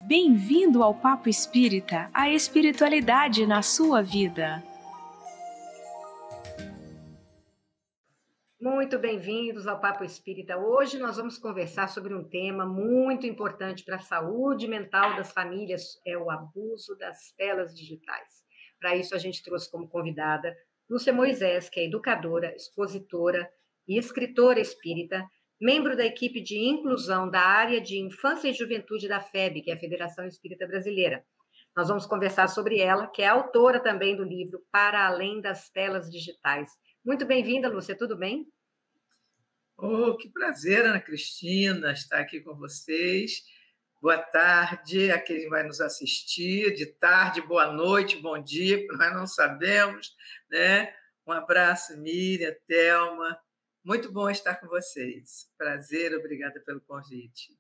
Bem-vindo ao Papo Espírita, a espiritualidade na sua vida. Muito bem-vindos ao Papo Espírita. Hoje nós vamos conversar sobre um tema muito importante para a saúde mental das famílias, é o abuso das telas digitais. Para isso, a gente trouxe como convidada Lúcia Moisés, que é educadora, expositora e escritora espírita, membro da equipe de inclusão da área de infância e juventude da FEB, que é a Federação Espírita Brasileira. Nós vamos conversar sobre ela, que é autora também do livro Para Além das Telas Digitais. Muito bem-vinda, Lúcia, tudo bem? Oh, que prazer, Ana Cristina, estar aqui com vocês. Boa tarde a quem vai nos assistir, de tarde, boa noite, bom dia, porque nós não sabemos, né? Um abraço, Miriam, Thelma. Muito bom estar com vocês. Prazer, obrigada pelo convite.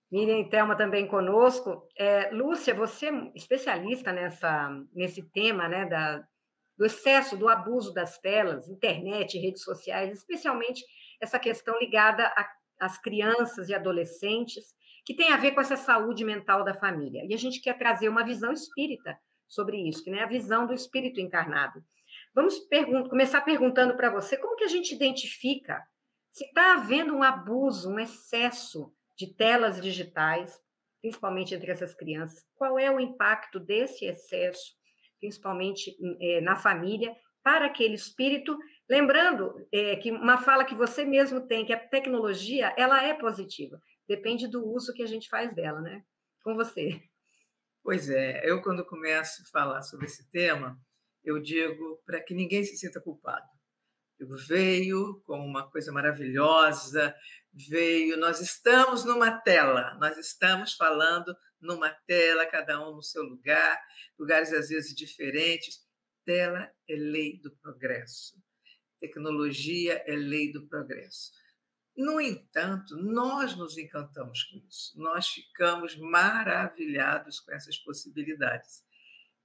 Miriam e Thelma também conosco. Lúcia, você é especialista nesse tema, né, do excesso, do abuso das telas, internet, redes sociais, especialmente essa questão ligada às crianças e adolescentes, que tem a ver com essa saúde mental da família. E a gente quer trazer uma visão espírita sobre isso, que é a visão do espírito encarnado. Vamos começar perguntando para você como que a gente identifica se está havendo um abuso, um excesso de telas digitais, principalmente entre essas crianças. Qual é o impacto desse excesso, principalmente na família, para aquele espírito? Lembrando que uma fala que você mesmo tem, que a tecnologia, ela é positiva, depende do uso que a gente faz dela, né? Com você. Pois é, eu quando começo a falar sobre esse tema, eu digo para que ninguém se sinta culpado. Veio como uma coisa maravilhosa, nós estamos numa tela, nós estamos falando numa tela, cada um no seu lugar, lugares às vezes diferentes. Tela é lei do progresso, tecnologia é lei do progresso. No entanto, nós nos encantamos com isso, nós ficamos maravilhados com essas possibilidades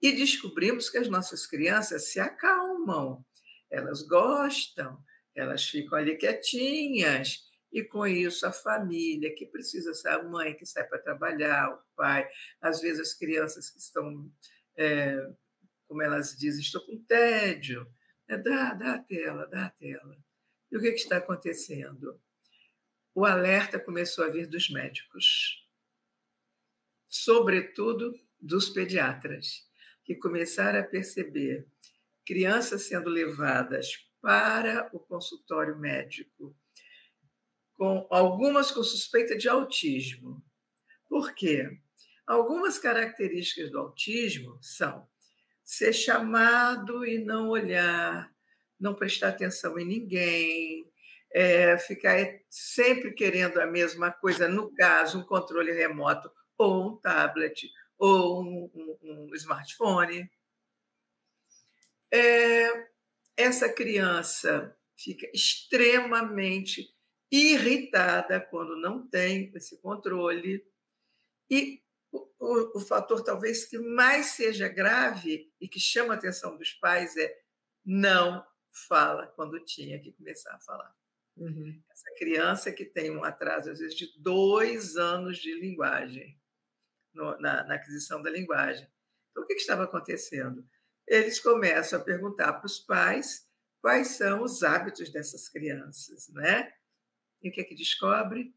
e descobrimos que as nossas crianças se acalmam. Elas gostam, elas ficam ali quietinhas, e com isso a família que precisa ser a mãe que sai para trabalhar, o pai, às vezes as crianças que estão, como elas dizem, estou com tédio, dá a tela, dá a tela. E o que está acontecendo? O alerta começou a vir dos médicos, sobretudo dos pediatras, que começaram a perceber crianças sendo levadas para o consultório médico, algumas com suspeita de autismo. Por quê? Algumas características do autismo são ser chamado e não olhar, não prestar atenção em ninguém, ficar sempre querendo a mesma coisa, no caso, um controle remoto, ou um tablet, ou um smartphone. Essa criança fica extremamente irritada quando não tem esse controle. E o fator talvez que mais seja grave e que chama a atenção dos pais é não fala quando tinha que começar a falar. Uhum. Essa criança que tem um atraso, às vezes, de 2 anos de linguagem, na aquisição da linguagem. Então, o que estava acontecendo? Eles começam a perguntar para os pais quais são os hábitos dessas crianças, né? E o que é que descobre?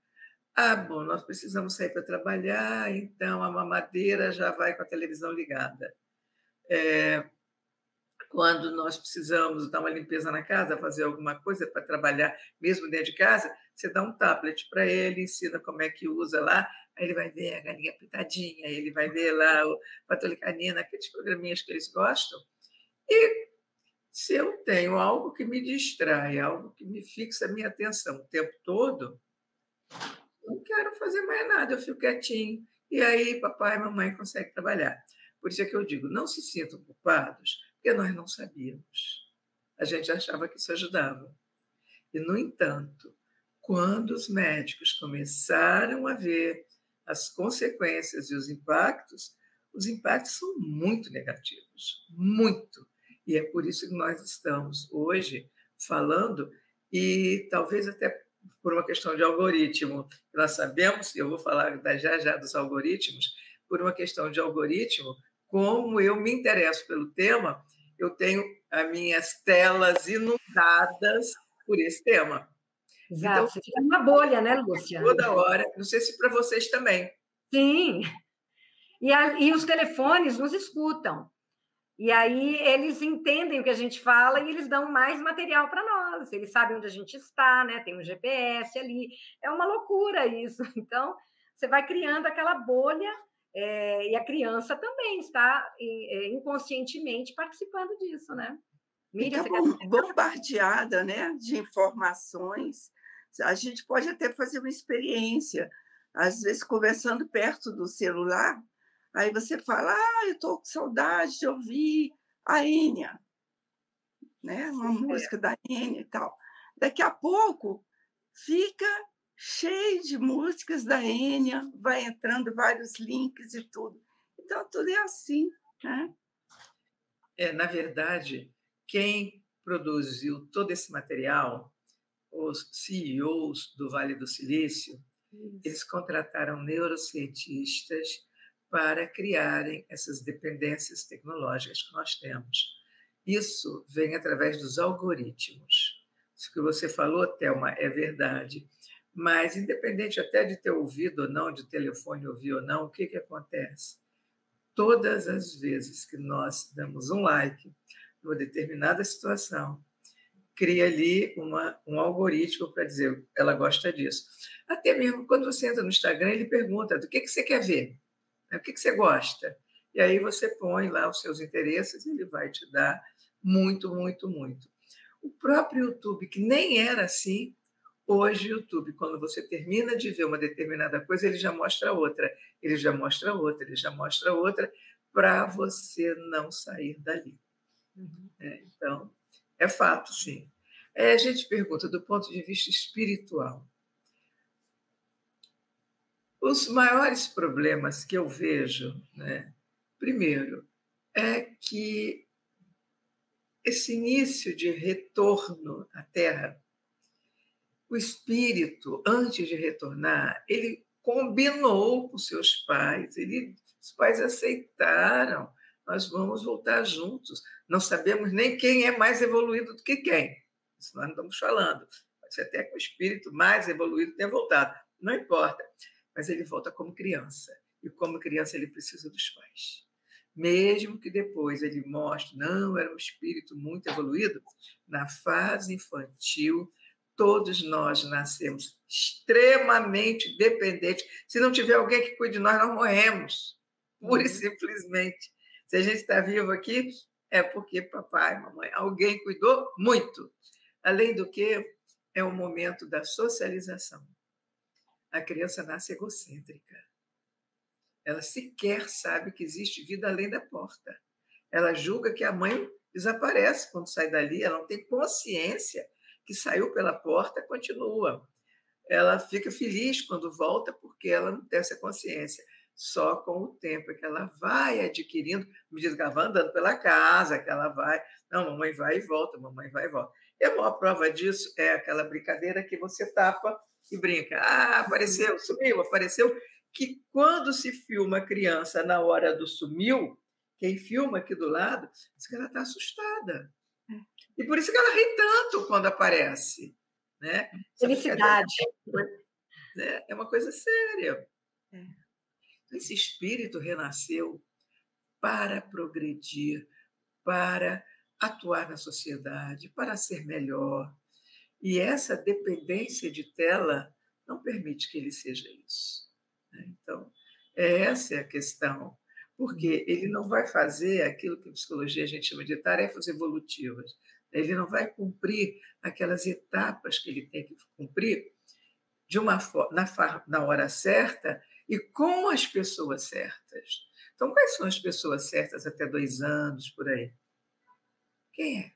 Bom, nós precisamos sair para trabalhar, então a mamadeira já vai com a televisão ligada. Quando nós precisamos dar uma limpeza na casa, fazer alguma coisa para trabalhar, mesmo dentro de casa, você dá um tablet para ele, ensina como é que usa lá, aí ele vai ver a galinha pintadinha, ele vai ver lá o Patrulha Canina, aqueles programinhas que eles gostam. E se eu tenho algo que me distrai, algo que me fixa a minha atenção o tempo todo, não quero fazer mais nada, eu fico quietinho. E aí papai e mamãe conseguem trabalhar. Por isso é que eu digo, não se sintam culpados, porque nós não sabíamos. A gente achava que isso ajudava. E, no entanto, quando os médicos começaram a ver as consequências e os impactos são muito negativos, muito. E é por isso que nós estamos hoje falando, e talvez até por uma questão de algoritmo, nós sabemos, e eu vou falar já dos algoritmos, por uma questão de algoritmo, como eu me interesso pelo tema, eu tenho as minhas telas inundadas por esse tema. Exato, Então, você fica numa bolha, né, Lúcia? toda hora, não sei se para vocês também. Sim, e os telefones nos escutam. E aí eles entendem o que a gente fala e eles dão mais material para nós. Eles sabem onde a gente está, né? Tem um GPS ali. É uma loucura isso. Então, você vai criando aquela bolha e a criança também está inconscientemente participando disso, né? Miriam, Fica você quer... bombardeada, né, de informações. A gente pode até fazer uma experiência, às vezes conversando perto do celular, aí você fala, eu estou com saudade de ouvir a Enya, né, uma música da Enya e tal. Daqui a pouco fica cheio de músicas da Enya, vai entrando vários links e tudo. Então, tudo é assim, né? Na verdade, quem produziu todo esse material, os CEOs do Vale do Silício, eles contrataram neurocientistas para criarem essas dependências tecnológicas que nós temos. Isso vem através dos algoritmos. Isso que você falou, Thelma, é verdade. Mas, independente até de ter ouvido ou não, de telefone ouvir ou não, o que acontece? Todas as vezes que nós damos um like numa determinada situação, cria ali um algoritmo para dizer ela gosta disso. Até mesmo quando você entra no Instagram, ele pergunta do que você quer ver, o que você gosta. E aí você põe lá os seus interesses e ele vai te dar muito, muito, muito. O próprio YouTube, que nem era assim, hoje o YouTube, quando você termina de ver uma determinada coisa, ele já mostra outra, ele já mostra outra, ele já mostra outra, para você não sair dali. Então, é fato, sim. A gente pergunta do ponto de vista espiritual. Os maiores problemas que eu vejo, né, primeiro, é que esse início de retorno à Terra, o espírito, antes de retornar, ele combinou com seus pais, os pais aceitaram, nós vamos voltar juntos. Não sabemos nem quem é mais evoluído do que quem. Isso nós não estamos falando. Pode ser até que o espírito mais evoluído tenha voltado. Não importa. Mas ele volta como criança. E como criança ele precisa dos pais. Mesmo que depois ele mostre, não, era um espírito muito evoluído, na fase infantil, todos nós nascemos extremamente dependentes. Se não tiver alguém que cuide de nós, nós morremos. Pura e simplesmente. Se a gente está vivo aqui, é porque papai, mamãe, alguém cuidou muito. Além do que, é o momento da socialização. A criança nasce egocêntrica. Ela sequer sabe que existe vida além da porta. Ela julga que a mãe desaparece quando sai dali, ela não tem consciência que saiu pela porta, continua. Ela fica feliz quando volta porque ela não tem essa consciência. Só com o tempo que ela vai adquirindo, me diz que ela vai andando pela casa, que ela vai... Não, mamãe vai e volta, mamãe vai e volta. E a maior prova disso é aquela brincadeira que você tapa e brinca. Apareceu, sumiu, apareceu. Que quando se filma a criança na hora do sumiu, quem filma aqui do lado, diz que ela está assustada. E por isso que ela ri tanto quando aparece. Né? Felicidade. É uma coisa séria. Esse espírito renasceu para progredir, para atuar na sociedade, para ser melhor. E essa dependência de tela não permite que ele seja isso. Então, essa é a questão. Porque ele não vai fazer aquilo que em psicologia a gente chama de tarefas evolutivas. Ele não vai cumprir aquelas etapas que ele tem que cumprir na hora certa e com as pessoas certas. Então, quais são as pessoas certas até 2 anos, por aí? Quem é?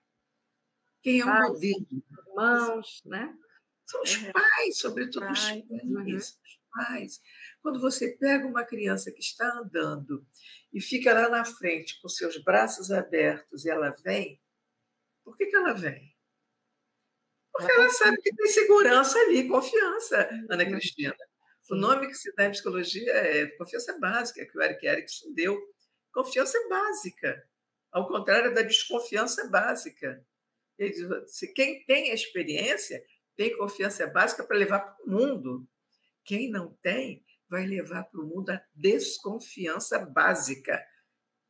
Quem é o modelo? Irmãos, né? São os pais, sobretudo os pais. Os pais. Quando você pega uma criança que está andando e fica lá na frente com seus braços abertos e ela vem, por que ela vem? Porque ela sabe que tem segurança ali, confiança, Ana Cristina. O nome que se dá em psicologia é confiança básica, que o Erik Erikson deu. Confiança básica, ao contrário da desconfiança básica. Ele diz, quem tem a experiência tem confiança básica para levar para o mundo. Quem não tem, vai levar para o mundo a desconfiança básica.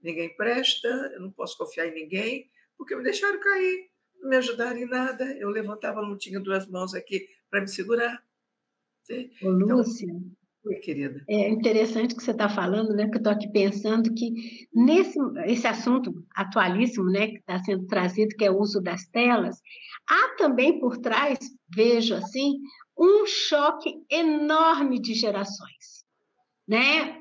Ninguém presta, eu não posso confiar em ninguém, porque me deixaram cair, não me ajudaram em nada. Eu levantava, não tinha 2 mãos aqui para me segurar. Ô, Lúcia, então, oi, querida. É interessante o que você está falando, né? Que eu estou aqui pensando que esse assunto atualíssimo, né, que está sendo trazido, que é o uso das telas, há também por trás, vejo assim, um choque enorme de gerações, né?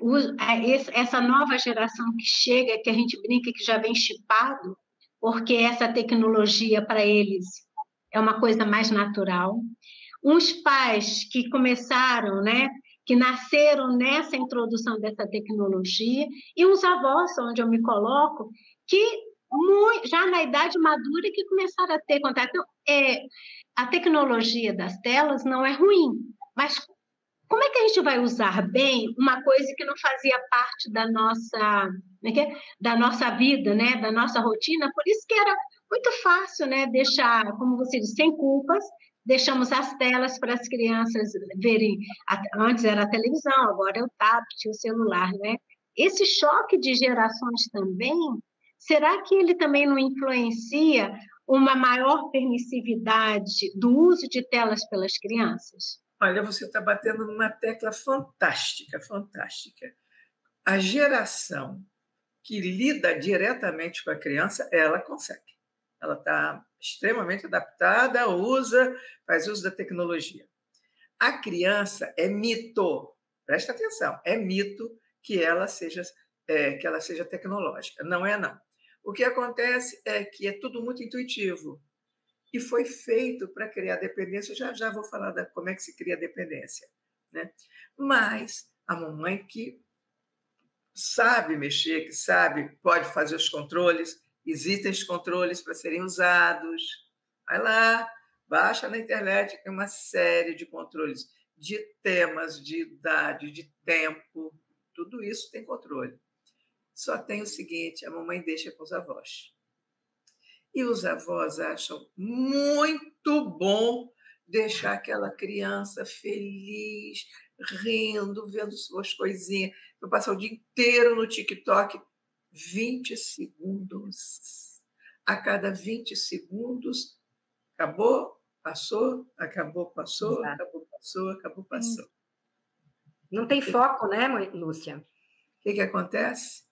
Essa nova geração que chega, que a gente brinca que já vem chipado, porque essa tecnologia para eles é uma coisa mais natural. Uns pais que começaram, né, que nasceram nessa introdução dessa tecnologia, e uns avós, onde eu me coloco, que já na idade madura que começaram a ter contato. Então, a tecnologia das telas não é ruim, mas como é que a gente vai usar bem uma coisa que não fazia parte da nossa vida, né, da nossa rotina? Por isso que era muito fácil, né, deixar, como você disse, sem culpas. Deixamos as telas para as crianças verem. Antes era a televisão, agora é o tablet, o celular, né? Esse choque de gerações também, será que ele também não influencia uma maior permissividade do uso de telas pelas crianças? Olha, você está batendo numa tecla fantástica, fantástica. A geração que lida diretamente com a criança, ela consegue. Ela está extremamente adaptada, faz uso da tecnologia. A criança é mito, presta atenção, é mito que ela seja tecnológica. Não é, não. O que acontece é que é tudo muito intuitivo e foi feito para criar dependência. Já vou falar como é que se cria dependência, né? Mas a mamãe que sabe mexer, que sabe, pode fazer os controles. Existem os controles para serem usados. Vai lá, baixa na internet, tem uma série de controles de temas, de idade, de tempo. Tudo isso tem controle. Só tem o seguinte, a mamãe deixa com os avós. E os avós acham muito bom deixar aquela criança feliz, rindo, vendo suas coisinhas. Eu passo o dia inteiro no TikTok, 20 segundos. A cada 20 segundos, acabou, passou, acabou, passou, acabou, passou, acabou, passou. Não tem foco, né, Lúcia? O que acontece?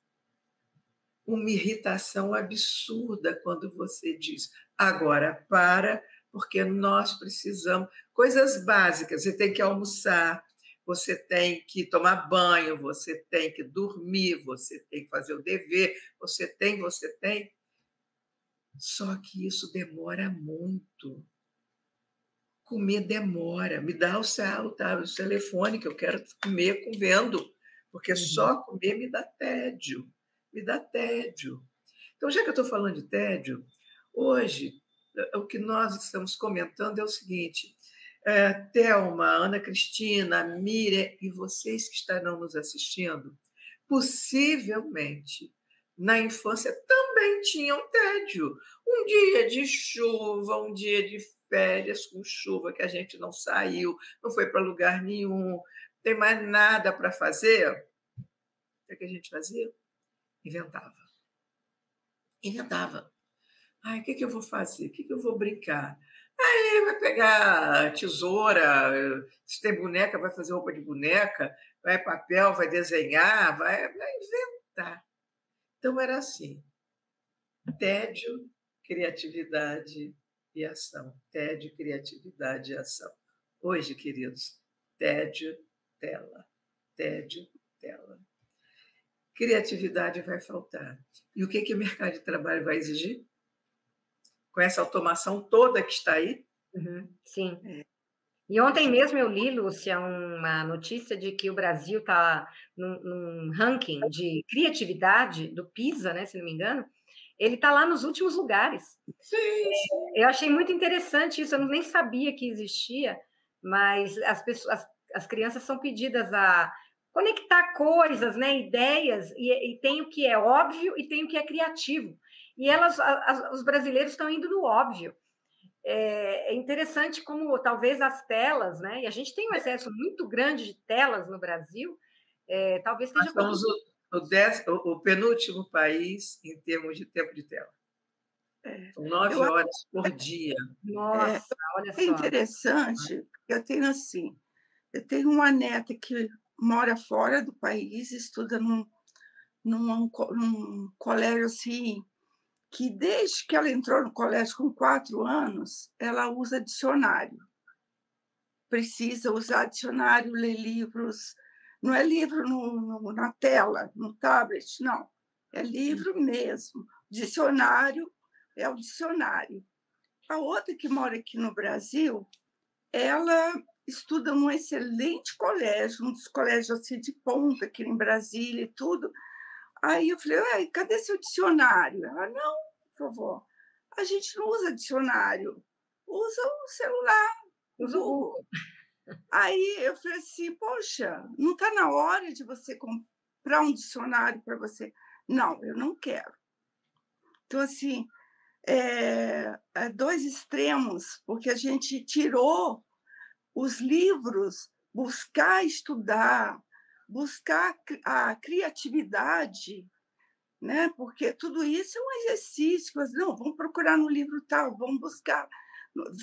Uma irritação absurda quando você diz, agora para, porque nós precisamos. Coisas básicas, você tem que almoçar, você tem que tomar banho, você tem que dormir, você tem que fazer o dever, você tem. Só que isso demora muito. Comer demora. Me dá o telefone que eu quero comer vendo, porque só comer me dá tédio. Então, já que eu estou falando de tédio, hoje, o que nós estamos comentando é o seguinte, Thelma, Ana Cristina, Miriam e vocês que estarão nos assistindo, possivelmente, na infância também tinham tédio. Um dia de chuva, um dia de férias com chuva, que a gente não saiu, não foi para lugar nenhum, não tem mais nada para fazer. O que a gente fazia? Inventava. Ai, o que eu vou fazer? O que eu vou brincar? Aí vai pegar tesoura, se tem boneca, vai fazer roupa de boneca, vai papel, vai desenhar, vai inventar. Então, era assim. Tédio, criatividade e ação. Tédio, criatividade e ação. Hoje, queridos, tédio, tela. Tédio, tela. Criatividade vai faltar. E o que o mercado de trabalho vai exigir? Com essa automação toda que está aí? Sim. E ontem mesmo eu li, Lúcia, uma notícia de que o Brasil está num ranking de criatividade do PISA, né, se não me engano, ele está lá nos últimos lugares. Sim. Eu achei muito interessante isso, eu nem sabia que existia, mas as pessoas, as crianças são pedidas a conectar coisas, né, ideias, e tem o que é óbvio e tem o que é criativo. E os brasileiros estão indo no óbvio. É interessante como talvez as telas, né, e a gente tem um excesso muito grande de telas no Brasil, talvez esteja... Nós somos o penúltimo país em termos de tempo de tela. São 9 horas por dia. Nossa, olha só. É interessante, porque eu tenho uma neta que mora fora do país, estuda num colégio assim, que desde que ela entrou no colégio com 4 anos, ela usa dicionário. Precisa usar dicionário, ler livros. Não é livro na tela, no tablet, não. É livro mesmo. Dicionário é o dicionário. A outra que mora aqui no Brasil, ela estuda num excelente colégio, um dos colégios assim, de ponta aqui em Brasília e tudo. Aí eu falei, cadê seu dicionário? Ela, não, vovó, a gente não usa dicionário, usa o celular, usa o Google. Aí eu falei assim, poxa, não está na hora de você comprar um dicionário para você? Não, eu não quero. Então, assim, dois extremos, porque a gente tirou os livros, buscar estudar, buscar a criatividade, né? Porque tudo isso é um exercício. Mas, não, vamos procurar no livro tal, vamos buscar,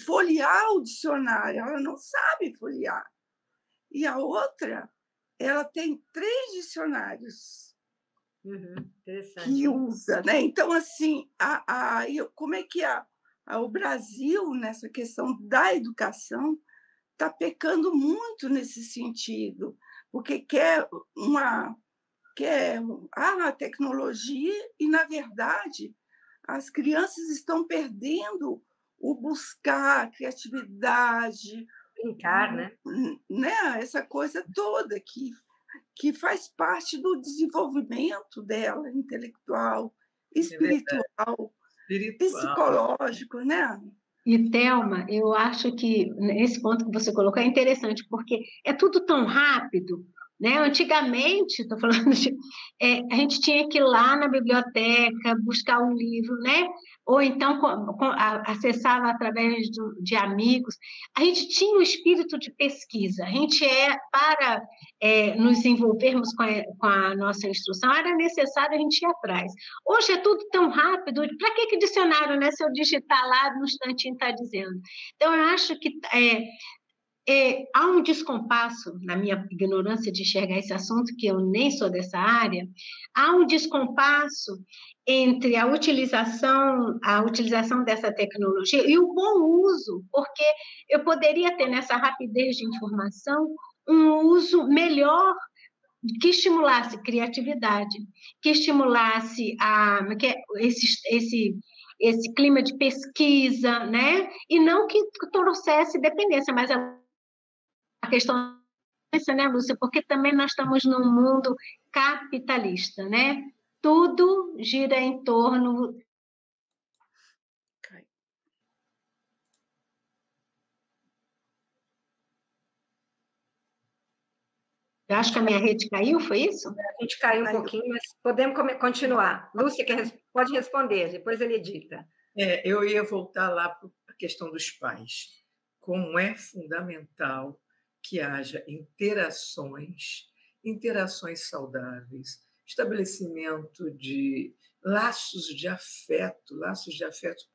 folhear o dicionário. Ela não sabe folhear. E a outra, ela tem 3 dicionários que usa, né? Então, assim, como é que o Brasil, nessa questão da educação, está pecando muito nesse sentido, porque quer a tecnologia e, na verdade, as crianças estão perdendo o buscar, a criatividade, brincar, né? Essa coisa toda que faz parte do desenvolvimento dela, intelectual, espiritual, psicológico, né? E, Thelma, eu acho que esse ponto que você colocou é interessante, porque é tudo tão rápido, né? Antigamente, estou falando a gente tinha que ir lá na biblioteca, buscar um livro, né? Ou então acessava através de amigos. A gente tinha o espírito de pesquisa. A gente para nos envolvermos com a nossa instrução, era necessário a gente ir atrás. Hoje é tudo tão rápido. Para que dicionário, né? Se eu digitar lá, no instantinho está dizendo. Então, eu acho que há um descompasso, na minha ignorância de enxergar esse assunto, que eu nem sou dessa área, há um descompasso entre a utilização dessa tecnologia e o bom uso, porque eu poderia ter, nessa rapidez de informação, um uso melhor que estimulasse criatividade, que estimulasse esse clima de pesquisa, né? E não que trouxesse dependência, mas a questão é, né, Lúcia? Porque também nós estamos num mundo capitalista, né? Tudo gira em torno... Eu acho que a minha rede caiu, foi isso? A gente caiu um pouquinho, mas podemos continuar. Lúcia pode responder, depois ele edita. Eu ia voltar lá para a questão dos pais. Como é fundamental que haja interações saudáveis, estabelecimento de laços de afeto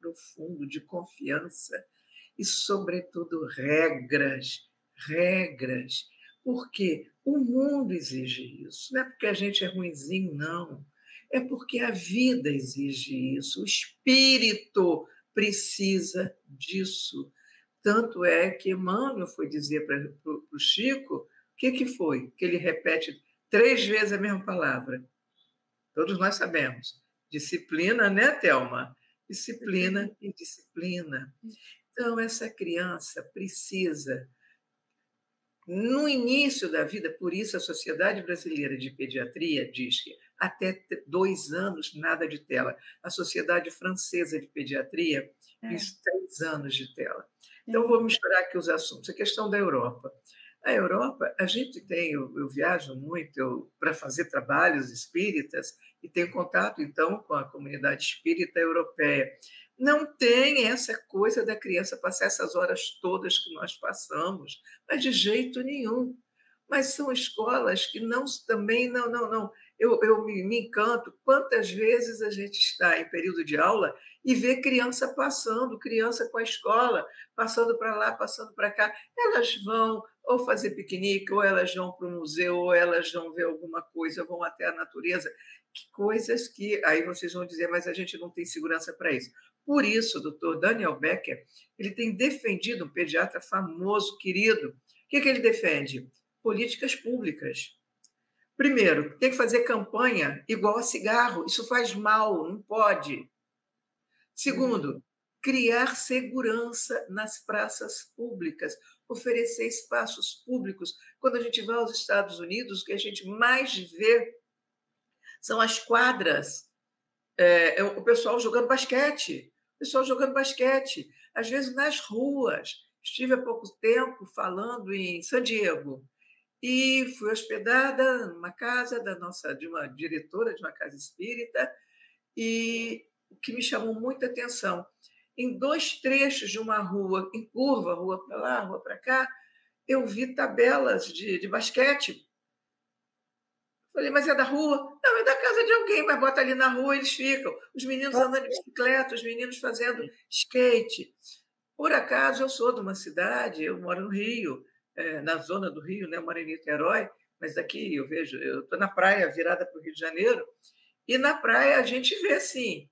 profundo, de confiança e, sobretudo, regras, porque o mundo exige isso. Não é porque a gente é ruinzinho, não. É porque a vida exige isso. O espírito precisa disso. Tanto é que Emmanuel foi dizer para o Chico, o que foi? Que ele repete 3 vezes a mesma palavra. Todos nós sabemos. Disciplina, né, Thelma? Disciplina e disciplina. Então, essa criança precisa, no início da vida, por isso a Sociedade Brasileira de Pediatria diz que até 2 anos, nada de tela. A Sociedade Francesa de Pediatria diz 3 anos de tela. Então, vou misturar aqui os assuntos. A questão da Europa. A Europa, a gente tem, eu viajo muito para fazer trabalhos espíritas e tenho contato, então, com a comunidade espírita europeia. Não tem essa coisa da criança passar essas horas todas que nós passamos, mas de jeito nenhum. Mas são escolas que também não. Eu me encanto quantas vezes a gente está em período de aula e vê criança passando, criança com a escola, passando para lá, passando para cá. Elas vão ou fazer piquenique, ou elas vão para o museu, ou elas vão ver alguma coisa, vão até a natureza. Que coisas que aí vocês vão dizer, mas a gente não tem segurança para isso. Por isso, o doutor Daniel Becker, ele tem defendido, um pediatra famoso, querido. O que ele defende? Políticas públicas. Primeiro, tem que fazer campanha igual a cigarro. Isso faz mal, não pode. Segundo, criar segurança nas praças públicas, oferecer espaços públicos. Quando a gente vai aos Estados Unidos, o que a gente mais vê são as quadras, o pessoal jogando basquete. O pessoal jogando basquete, às vezes nas ruas. Estive há pouco tempo falando em San Diego e fui hospedada numa casa de uma diretora de uma casa espírita, e o que me chamou muita atenção, em 2 trechos de uma rua, em curva, rua para lá, rua para cá, eu vi tabelas de basquete. Falei, mas é da rua? Não, é da casa de alguém, mas bota ali na rua, eles ficam. Os meninos andando de bicicleta, os meninos fazendo skate. Por acaso, eu sou de uma cidade, eu moro no Rio, na zona do Rio, né? Eu moro em Niterói, mas daqui eu estou na praia, virada para o Rio de Janeiro, e na praia a gente vê assim,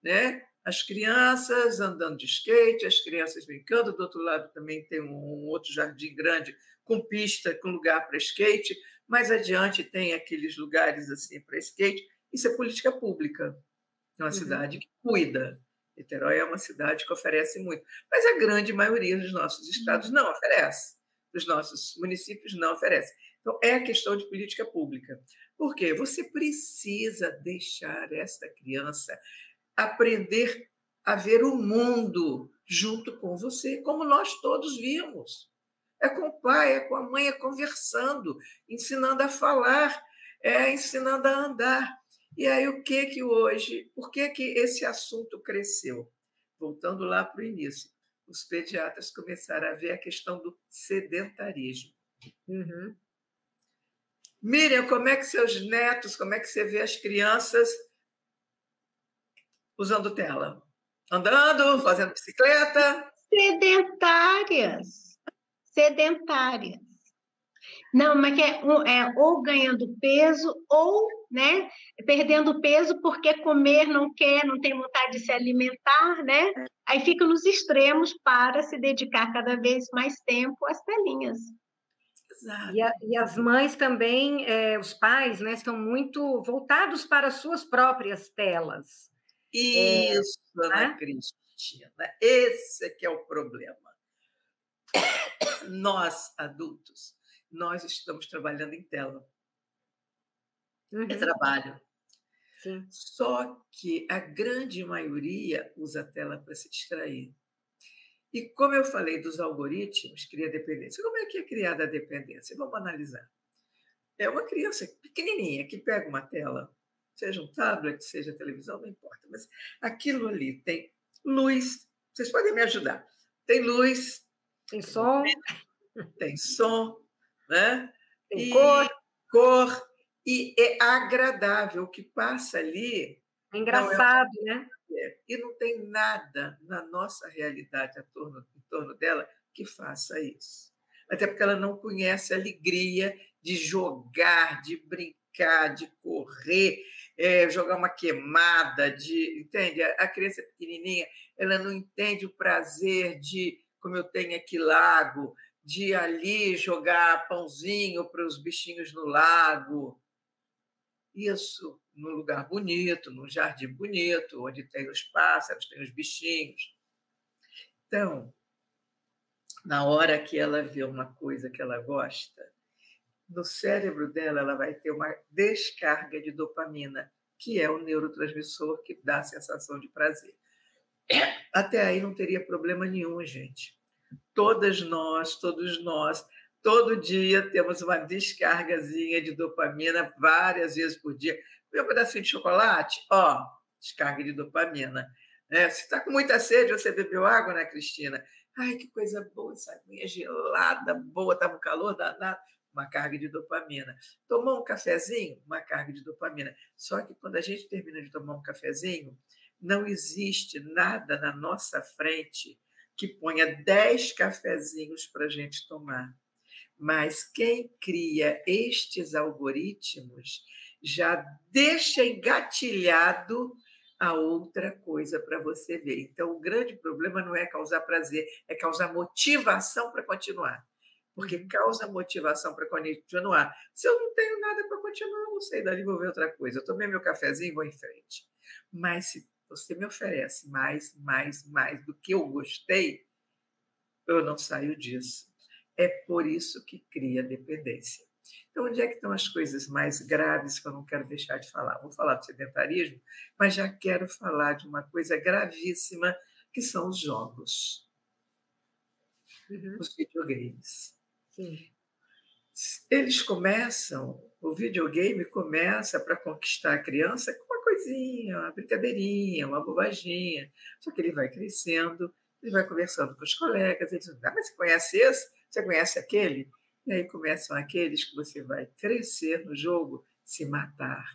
né? As crianças andando de skate, as crianças brincando, do outro lado também tem um outro jardim grande com pista, com lugar para skate, mais adiante tem aqueles lugares assim para skate. Isso é política pública. É uma cidade que cuida. Niterói é uma cidade que oferece muito, mas a grande maioria dos nossos estados não oferece, dos nossos municípios não oferece. Então, é a questão de política pública. Por quê? Você precisa deixar esta criança aprender a ver o mundo junto com você, como nós todos vimos. É com o pai, é com a mãe, é conversando, ensinando a falar, ensinando a andar. E aí, por que esse assunto cresceu? Voltando lá para o início, os pediatras começaram a ver a questão do sedentarismo. Uhum. Miriam, como é que seus netos, como é que você vê as crianças usando tela? Andando, fazendo bicicleta? Sedentárias. Não, mas ou ganhando peso ou, né, perdendo peso porque comer não quer, não tem vontade de se alimentar, né? Aí fica nos extremos para se dedicar cada vez mais tempo às telinhas. Exato. E as mães também, os pais, né, estão muito voltados para as suas próprias telas. Isso, Ana Cristina, esse é que é o problema. Nós, adultos, nós estamos trabalhando em tela. É trabalho. Sim. Só que a grande maioria usa a tela para se distrair. E como eu falei dos algoritmos, cria dependência. Como é que é criada a dependência? Vamos analisar. É uma criança pequenininha que pega uma tela, seja um tablet, seja televisão, não importa, mas aquilo ali tem luz, vocês podem me ajudar. Tem luz, tem som, né? Tem cor, e é agradável. O que passa ali é engraçado, né? E não tem nada na nossa realidade em torno dela que faça isso. Até porque ela não conhece a alegria de jogar, de brincar, de correr, jogar uma queimada, entende? A criança pequenininha, ela não entende o prazer de, como eu tenho aqui lago, de ali jogar pãozinho para os bichinhos no lago. Isso num lugar bonito, num jardim bonito, onde tem os pássaros, tem os bichinhos. Então, na hora que ela vê uma coisa que ela gosta, no cérebro dela ela vai ter uma descarga de dopamina, que é o neurotransmissor que dá a sensação de prazer. Até aí não teria problema nenhum, gente. Todos nós todo dia temos uma descargazinha de dopamina várias vezes por dia. Meu pedacinho de chocolate, ó, descarga de dopamina. Se está com muita sede, você bebeu água, né, Cristina? Ai, que coisa boa, essa aguinha gelada, boa, estava um calor danado. Uma carga de dopamina. Tomou um cafezinho? Uma carga de dopamina. Só que quando a gente termina de tomar um cafezinho, não existe nada na nossa frente que ponha 10 cafezinhos para a gente tomar. Mas quem cria estes algoritmos já deixa engatilhado a outra coisa para você ver. Então, o grande problema não é causar prazer, é causar motivação para continuar. Porque causa motivação para continuar. Se eu não tenho nada para continuar, eu vou sair dali e vou ver outra coisa. Eu tomei meu cafezinho e vou em frente. Mas se você me oferece mais do que eu gostei, eu não saio disso. É por isso que cria dependência. Então, onde é que estão as coisas mais graves que eu não quero deixar de falar? Vou falar do sedentarismo, mas já quero falar de uma coisa gravíssima, que são os jogos, os videogames. Sim. Eles começam, o videogame começa para conquistar a criança com uma coisinha, uma brincadeirinha, uma bobaginha. Só que ele vai crescendo, ele vai conversando com os colegas, ele diz, mas você conhece esse? Você conhece aquele? E aí começam aqueles que você vai crescer no jogo, se matar.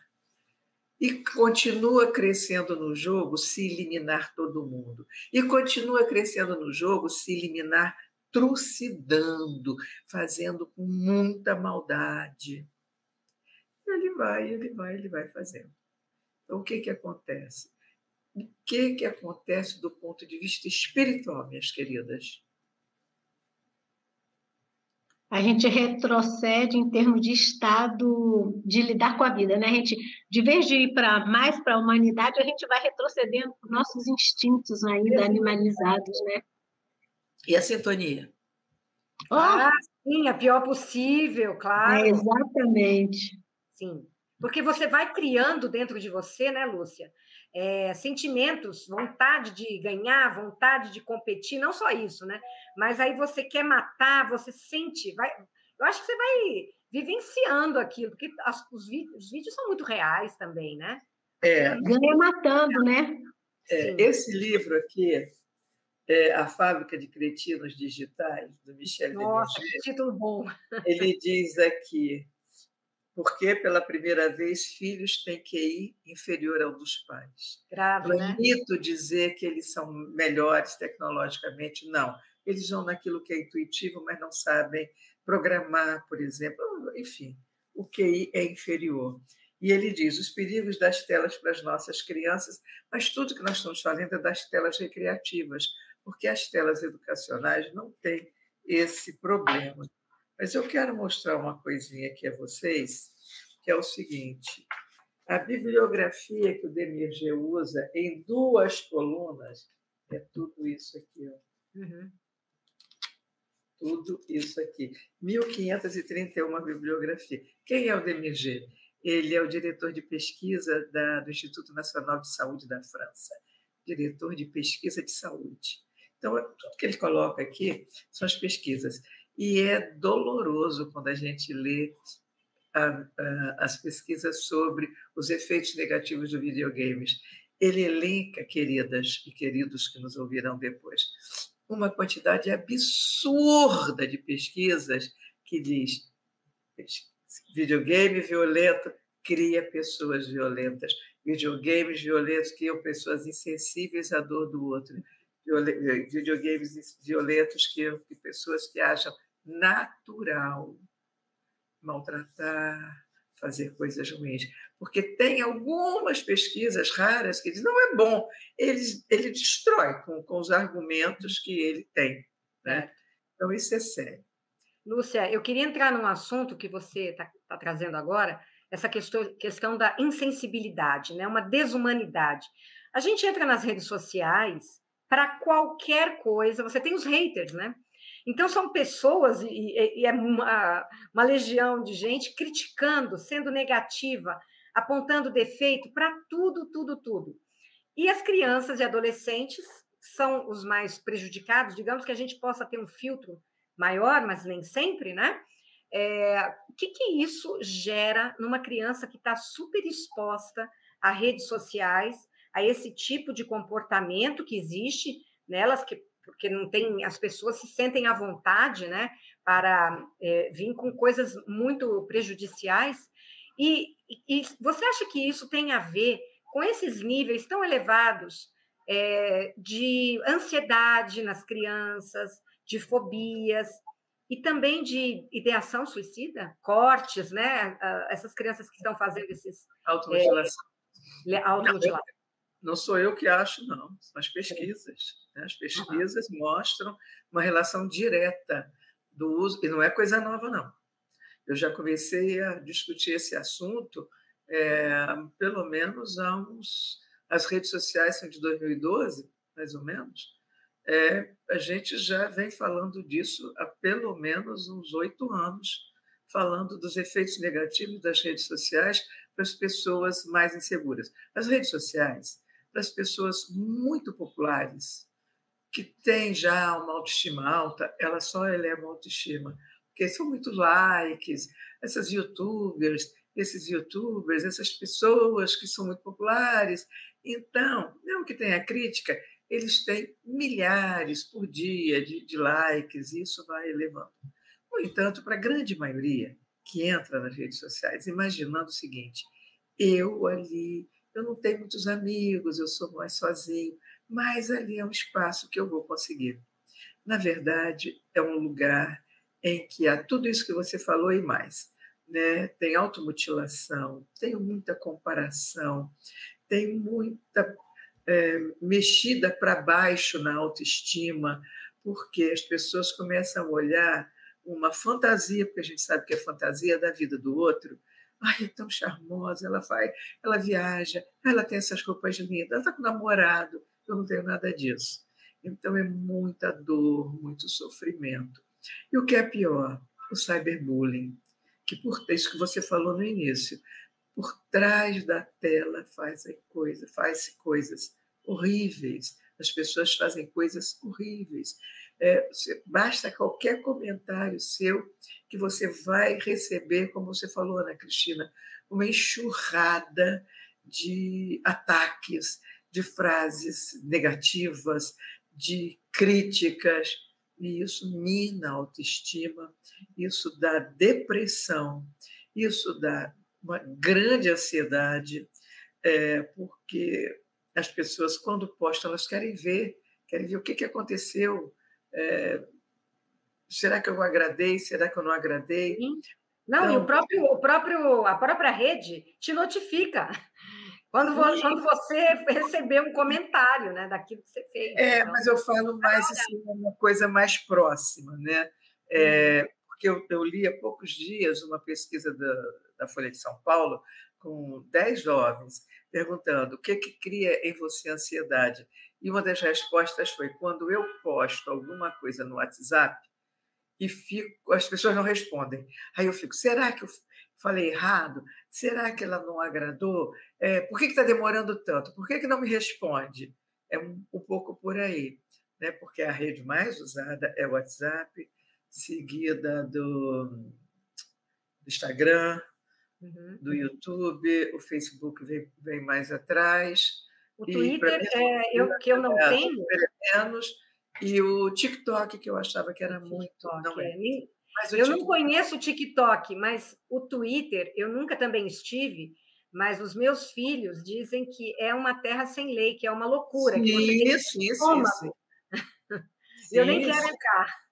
E continua crescendo no jogo, se eliminar todo mundo. E continua crescendo no jogo, se eliminar trucidando, fazendo com muita maldade. Ele vai fazendo. Então, o que acontece? O que acontece do ponto de vista espiritual, minhas queridas? A gente retrocede em termos de estado de lidar com a vida, né? A gente, de vez de ir mais para a humanidade, a gente vai retrocedendo para os nossos instintos ainda animalizados, né? E a sintonia? Sim, a pior possível, claro. Exatamente. Sim, porque você vai criando dentro de você, né, Lúcia, sentimentos, vontade de ganhar, vontade de competir, não só isso, né? Mas aí você quer matar, você sente, eu acho que você vai vivenciando aquilo, porque os vídeos são muito reais também, né? Ganha matando, né? Esse livro aqui, A Fábrica de Cretinos Digitais, do Michel Demirjian. Nossa, que título bom! Ele diz aqui, porque pela primeira vez filhos têm QI inferior ao dos pais. Grave, não né? É mito dizer que eles são melhores tecnologicamente, não. Eles vão naquilo que é intuitivo, mas não sabem programar, por exemplo. Enfim, o QI é inferior. E ele diz, os perigos das telas para as nossas crianças, mas tudo que nós estamos falando é das telas recreativas, porque as telas educacionais não têm esse problema. Mas eu quero mostrar uma coisinha aqui a vocês, que é o seguinte. A bibliografia que o Demirjian usa em 2 colunas é tudo isso aqui. Tudo isso aqui. 1531 bibliografia. Quem é o Demirjian? Ele é o diretor de pesquisa do Instituto Nacional de Saúde da França. Diretor de pesquisa de saúde. Então, tudo que ele coloca aqui são as pesquisas. E é doloroso quando a gente lê as pesquisas sobre os efeitos negativos dos videogames. Ele elenca, queridas e queridos que nos ouvirão depois, uma quantidade absurda de pesquisas que diz videogame violento cria pessoas violentas, videogames violentos criam pessoas insensíveis à dor do outro, videogames violentos criam pessoas que acham natural maltratar, fazer coisas ruins. Porque tem algumas pesquisas raras que dizem não é bom, ele destrói com os argumentos que ele tem. Né? Então, isso é sério. Lúcia, eu queria entrar num assunto que você está trazendo agora, essa questão da insensibilidade, né? Uma desumanidade. A gente entra nas redes sociais para qualquer coisa, você tem os haters, né? Então, são pessoas, e é uma legião de gente criticando, sendo negativa, apontando defeito para tudo, tudo, tudo. E as crianças e adolescentes são os mais prejudicados, digamos que a gente possa ter um filtro maior, mas nem sempre, né? O que isso gera numa criança que está super exposta a redes sociais, a esse tipo de comportamento que existe nelas, porque não tem, as pessoas se sentem à vontade, né, para vir com coisas muito prejudiciais. E você acha que isso tem a ver com esses níveis tão elevados de ansiedade nas crianças, de fobias, e também de ideação suicida, cortes, né? Essas crianças que estão fazendo esses... Automutilação. Automutilação. Não sou eu que acho, não. São as pesquisas. Né? As pesquisas mostram uma relação direta do uso, e não é coisa nova, não. Eu já comecei a discutir esse assunto pelo menos as redes sociais são de 2012, mais ou menos. A gente já vem falando disso há pelo menos uns 8 anos, falando dos efeitos negativos das redes sociais para as pessoas mais inseguras. As redes sociais, para as pessoas muito populares, que têm já uma autoestima alta, elas só elevam a autoestima, porque são muitos likes, esses youtubers, essas pessoas que são muito populares. Então, mesmo que tenha crítica, eles têm milhares por dia de likes, e isso vai elevando. No entanto, para a grande maioria que entra nas redes sociais, imaginando o seguinte: eu não tenho muitos amigos, eu sou mais sozinho, mas ali é um espaço que eu vou conseguir. Na verdade, é um lugar em que há tudo isso que você falou e mais. Né? Tem automutilação, tem muita comparação, tem muita mexida para baixo na autoestima, porque as pessoas começam a olhar uma fantasia, porque a gente sabe que é fantasia da vida do outro. Ai, é tão charmosa, ela viaja, ela tem essas roupas lindas, ela está com namorado, eu não tenho nada disso. Então, é muita dor, muito sofrimento. E o que é pior? O cyberbullying, que por isso que você falou no início, por trás da tela faz-se coisas horríveis, as pessoas fazem coisas horríveis. Basta qualquer comentário seu que você vai receber, como você falou, Ana Cristina, uma enxurrada de ataques, de frases negativas, de críticas, e isso mina a autoestima, isso dá depressão, isso dá uma grande ansiedade, porque as pessoas, quando postam, elas querem ver o que aconteceu. Será que eu agradei? Será que eu não agradei? Sim. Não, então, e a própria rede te notifica quando você receber um comentário, né, daquilo que você fez. Então, mas eu falo mais assim, uma coisa mais próxima, né? Porque eu li há poucos dias uma pesquisa da Folha de São Paulo com 10 jovens perguntando o que cria em você ansiedade. E uma das respostas foi: quando eu posto alguma coisa no WhatsApp e as pessoas não respondem. Aí eu fico: será que eu falei errado? Será que ela não agradou? Por que está demorando tanto? Por que não me responde? É um pouco por aí, né? Porque a rede mais usada é o WhatsApp, seguida do Instagram, do YouTube, o Facebook vem mais atrás. O Twitter, que eu não tenho. Menos, e o TikTok, que eu achava que era muito. Não é. Eu não conheço o TikTok, mas o Twitter, eu nunca também estive, mas os meus filhos dizem que é uma terra sem lei, que é uma loucura. Isso. Eu nem quero entrar.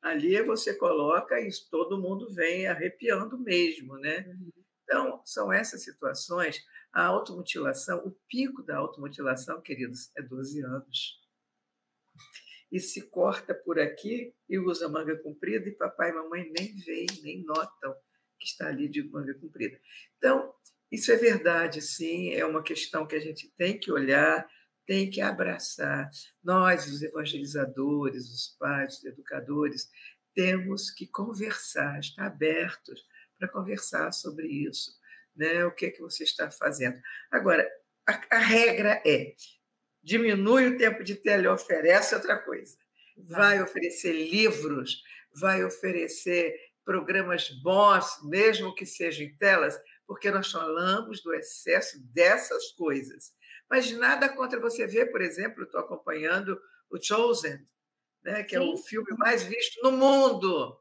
Ali você coloca e todo mundo vem arrepiando mesmo, né? Então, são essas situações. A automutilação, o pico da automutilação, queridos, é 12 anos. E se corta por aqui e usa manga comprida, e papai e mamãe nem veem, nem notam que está ali de manga comprida. Então, isso é verdade, sim, é uma questão que a gente tem que olhar, tem que abraçar. Nós, os evangelizadores, os pais, os educadores, temos que conversar, estar abertos para conversar sobre isso, né? O que é que você está fazendo. Agora, a regra é: diminui o tempo de tela e oferece outra coisa. vai oferecer livros, vai oferecer programas bons, mesmo que sejam em telas, porque nós falamos do excesso dessas coisas. Mas nada contra você ver, por exemplo, estou acompanhando o Chosen, né, que é o filme mais visto no mundo.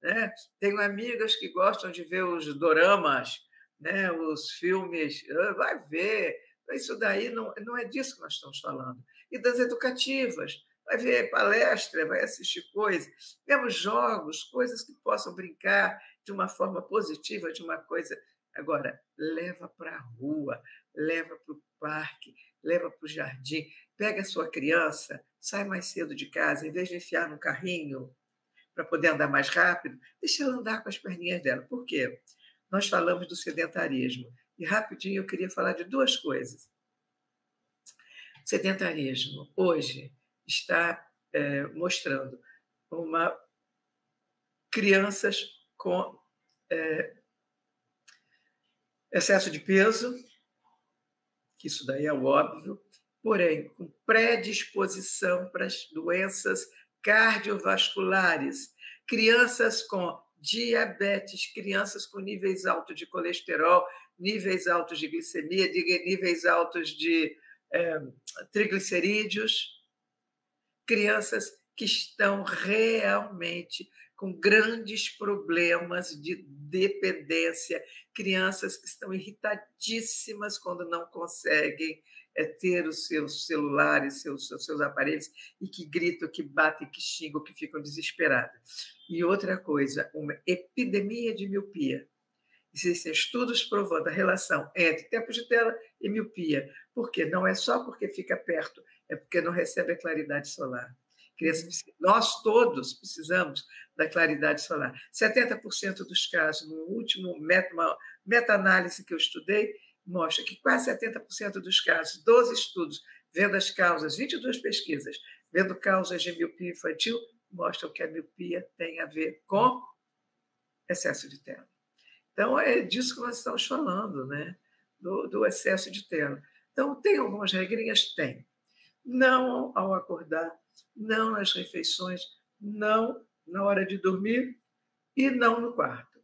Né? Tenho amigas que gostam de ver os doramas, né, os filmes, vai ver. Isso daí não é disso que nós estamos falando. E das educativas, vai ver palestra, vai assistir coisas, mesmo jogos, coisas que possam brincar de uma forma positiva, de uma coisa. Agora, leva para a rua, leva para o parque, leva para o jardim, pega a sua criança, sai mais cedo de casa, em vez de enfiar no carrinho para poder andar mais rápido, deixa ela andar com as perninhas dela. Por quê? Nós falamos do sedentarismo. E rapidinho eu queria falar de duas coisas. O sedentarismo hoje está mostrando crianças com excesso de peso, que isso daí é o óbvio, porém, com predisposição para as doenças cardiovasculares, crianças com diabetes, crianças com níveis altos de colesterol, níveis altos de glicemia, níveis altos de triglicerídeos, crianças que estão realmente com grandes problemas de dependência, crianças que estão irritadíssimas quando não conseguem ter os seus celulares, seus aparelhos, e que gritam, que batem, que xingam, que ficam desesperadas. E outra coisa, uma epidemia de miopia. Existem estudos provando a relação entre tempo de tela e miopia. Por quê? Não é só porque fica perto, é porque não recebe a claridade solar. Nós todos precisamos da claridade solar. 70% dos casos, no último meta-análise que eu estudei, mostra que quase 70% dos casos, 12 estudos, vendo as causas, 22 pesquisas, vendo causas de miopia infantil, mostram que a miopia tem a ver com excesso de tela. Então, é disso que nós estamos falando, né? Do excesso de tela. Então, tem algumas regrinhas? Tem. Não ao acordar, não nas refeições, não na hora de dormir e não no quarto.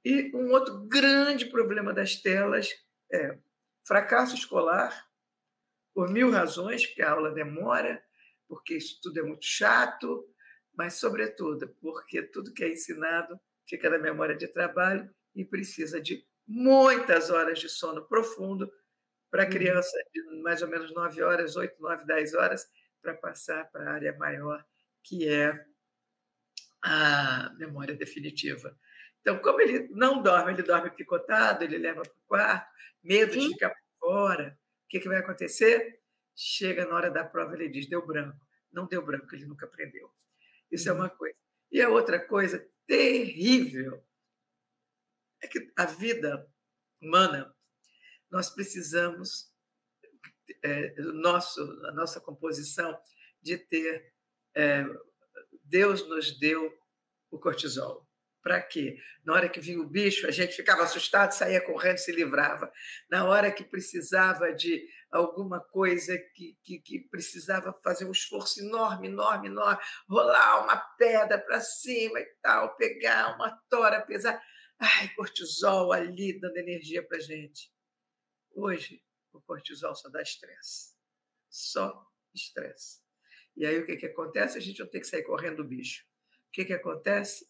E um outro grande problema das telas é fracasso escolar, por 1000 razões, porque a aula demora, porque isso tudo é muito chato, mas, sobretudo, porque tudo que é ensinado fica na memória de trabalho e precisa de muitas horas de sono profundo para a criança de mais ou menos 9 horas, 8, 9, 10 horas, para passar para a área maior, que é a memória definitiva. Então, como ele não dorme, ele dorme picotado, ele leva para o quarto, medo de ficar por fora. O que vai acontecer? Chega na hora da prova, ele diz, deu branco. Não deu branco, ele nunca aprendeu. Isso é uma coisa. E a outra coisa terrível é que a vida humana, nós precisamos, a nossa composição, de ter... Deus nos deu o cortisol. Para quê? Na hora que vinha o bicho, a gente ficava assustado, saía correndo, se livrava. Na hora que precisava de alguma coisa que precisava fazer um esforço enorme, enorme, enorme, rolar uma pedra para cima e tal, pegar uma tora pesada. Ai, cortisol ali dando energia para a gente. Hoje, o cortisol só dá estresse. Só estresse. E aí, o que acontece? A gente não tem que sair correndo do bicho. O que acontece?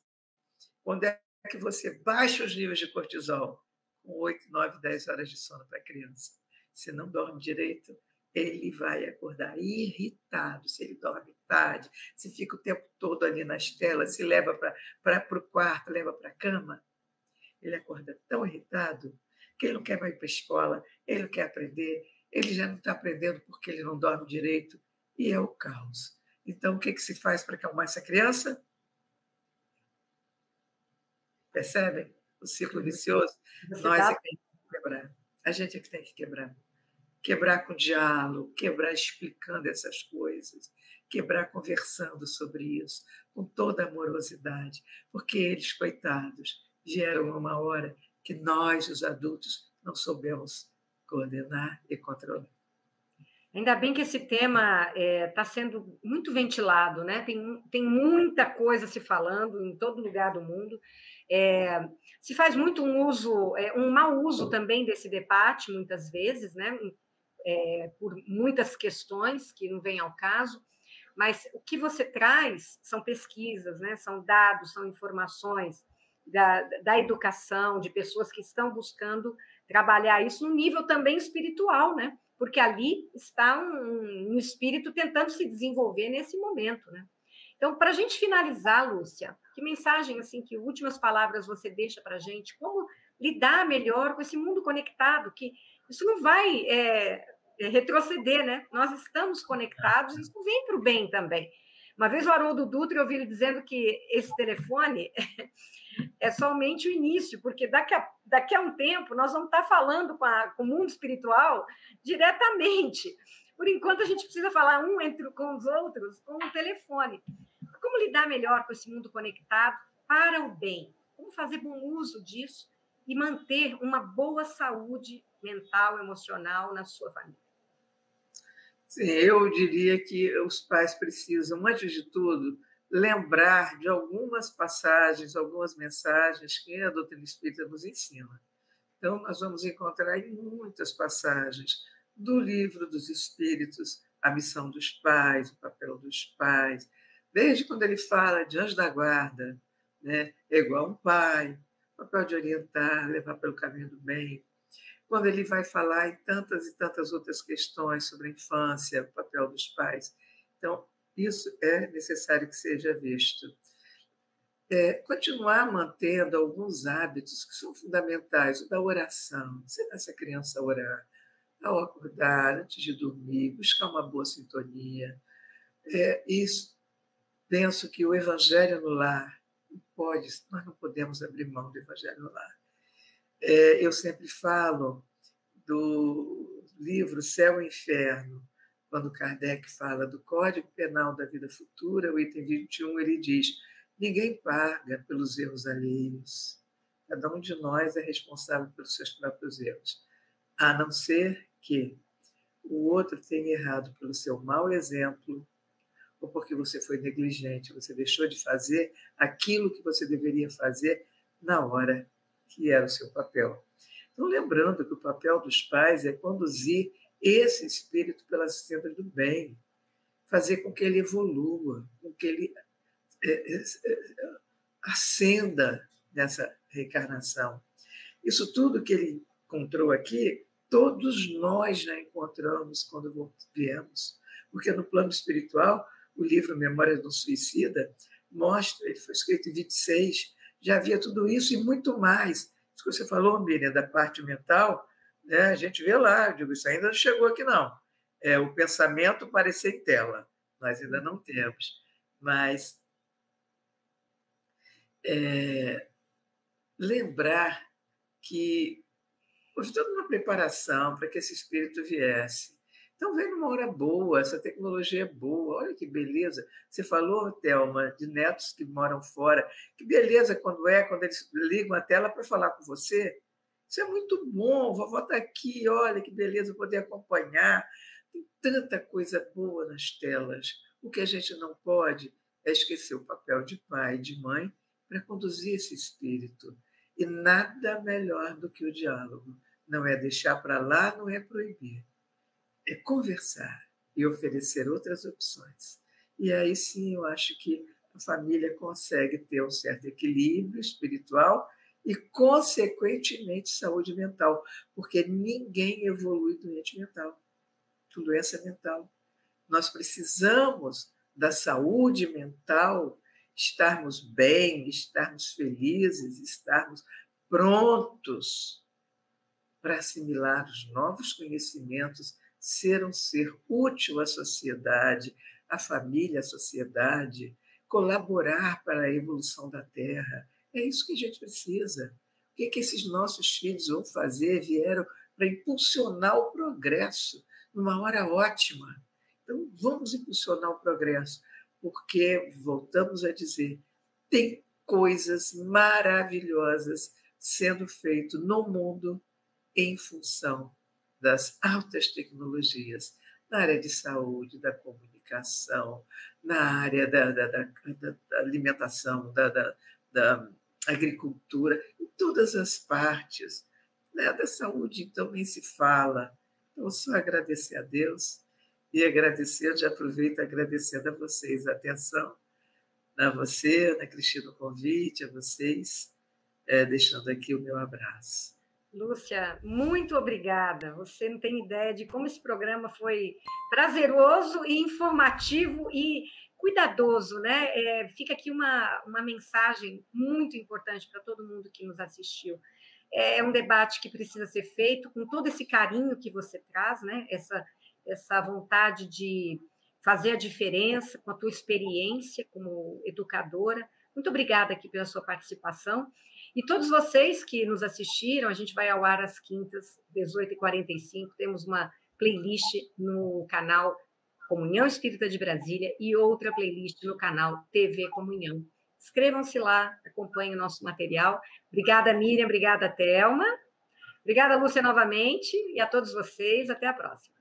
Quando é que você baixa os níveis de cortisol? Com 8, 9, 10 horas de sono para a criança. Se não dorme direito, ele vai acordar irritado. Se ele dorme tarde, se fica o tempo todo ali nas telas, se leva para o quarto, leva para a cama, ele acorda tão irritado que ele não quer mais ir para a escola, ele não quer aprender, ele já não está aprendendo porque ele não dorme direito, e é o caos. Então, o que se faz para acalmar essa criança? Percebem? O ciclo vicioso? Nós é que temos que quebrar. A gente é que tem que quebrar. Quebrar com diálogo, quebrar explicando essas coisas, quebrar conversando sobre isso, com toda amorosidade, porque eles, coitados, vieram uma hora que nós, os adultos, não soubemos coordenar e controlar. Ainda bem que esse tema está sendo muito ventilado, né? Tem muita coisa se falando em todo lugar do mundo. Se faz muito um mau uso também desse debate, muitas vezes, né? Por muitas questões que não vêm ao caso, mas o que você traz são pesquisas, né? São dados, são informações da educação, de pessoas que estão buscando trabalhar isso no nível também espiritual, né? Porque ali está um espírito tentando se desenvolver nesse momento, né? Então, para a gente finalizar, Lúcia, que mensagem, assim, que últimas palavras você deixa para a gente? Como lidar melhor com esse mundo conectado? Que isso não vai retroceder, né? Nós estamos conectados, isso vem para o bem também. Uma vez o Haroldo Dutra, eu ouvi ele dizendo que esse telefone é somente o início, porque daqui a um tempo nós vamos estar falando com o mundo espiritual diretamente. Por enquanto, a gente precisa falar com os outros com o telefone. Como lidar melhor com esse mundo conectado para o bem? Como fazer bom uso disso e manter uma boa saúde mental, emocional na sua família? Sim, eu diria que os pais precisam, antes de tudo, lembrar de algumas passagens, algumas mensagens que a doutrina espírita nos ensina. Então, nós vamos encontrar em muitas passagens do Livro dos Espíritos, a missão dos pais, o papel dos pais, desde quando ele fala de anjo da guarda, né? É igual um pai, o papel de orientar, levar pelo caminho do bem. Quando ele vai falar em tantas e tantas outras questões sobre a infância, o papel dos pais. Então, isso é necessário que seja visto. Continuar mantendo alguns hábitos que são fundamentais, o da oração, ensinar essa criança a orar, ao acordar, antes de dormir, buscar uma boa sintonia. Isso, penso que o evangelho no lar, nós não podemos abrir mão do evangelho no lar. Eu sempre falo do livro Céu e Inferno, quando Kardec fala do Código Penal da Vida Futura, o item 21, ele diz: ninguém paga pelos erros alheios. Cada um de nós é responsável pelos seus próprios erros, a não ser que o outro tenha errado pelo seu mau exemplo ou porque você foi negligente, você deixou de fazer aquilo que você deveria fazer na hora que era o seu papel. Então, lembrando que o papel dos pais é conduzir esse espírito pelas sendas do bem, fazer com que ele evolua, com que ele ascenda nessa reencarnação. Isso tudo que ele encontrou aqui, todos nós já encontramos quando viemos, porque no plano espiritual, o livro Memórias do Suicida mostra, ele foi escrito em 26, já havia tudo isso e muito mais. Isso que você falou, Miriam, da parte mental, né? A gente vê lá, eu digo, isso ainda não chegou aqui, não. O pensamento aparecer em tela, nós ainda não temos. Mas lembrar que houve toda uma preparação para que esse espírito viesse. Então, veio numa hora boa, essa tecnologia é boa, olha que beleza. Você falou, Thelma, de netos que moram fora. Que beleza quando eles ligam a tela para falar com você. Isso é muito bom, vovó está aqui, olha que beleza poder acompanhar. Tem tanta coisa boa nas telas. O que a gente não pode é esquecer o papel de pai e de mãe para conduzir esse espírito. E nada melhor do que o diálogo. Não é deixar para lá, não é proibir. É conversar e oferecer outras opções. E aí sim eu acho que a família consegue ter um certo equilíbrio espiritual e, consequentemente, saúde mental, porque ninguém evolui doente mental, com doença mental. Nós precisamos da saúde mental, estarmos bem, estarmos felizes, estarmos prontos para assimilar os novos conhecimentos, ser um ser útil à sociedade, à família, à sociedade, colaborar para a evolução da Terra. É isso que a gente precisa. O que esses nossos filhos vão fazer? Vieram para impulsionar o progresso numa hora ótima. Então, vamos impulsionar o progresso, porque, voltamos a dizer, tem coisas maravilhosas sendo feitas no mundo em função das altas tecnologias, na área de saúde, da comunicação, na área da alimentação, da agricultura, em todas as partes. Né? Da saúde, então, nem se fala. Então, só agradecer a Deus e agradecer, eu já aproveito agradecendo a vocês a atenção, a você, Ana Cristina, o convite, a vocês, deixando aqui o meu abraço. Lúcia, muito obrigada. Você não tem ideia de como esse programa foi prazeroso e informativo e cuidadoso, né? Fica aqui uma mensagem muito importante para todo mundo que nos assistiu. É um debate que precisa ser feito com todo esse carinho que você traz, né? Essa vontade de fazer a diferença com a tua experiência como educadora. Muito obrigada aqui pela sua participação. E todos vocês que nos assistiram, a gente vai ao ar às quintas, 18h45, temos uma playlist no canal Comunhão Espírita de Brasília e outra playlist no canal TV Comunhão. Inscrevam-se lá, acompanhem o nosso material. Obrigada, Miriam, obrigada, Thelma. Obrigada, Lúcia, novamente, e a todos vocês. Até a próxima.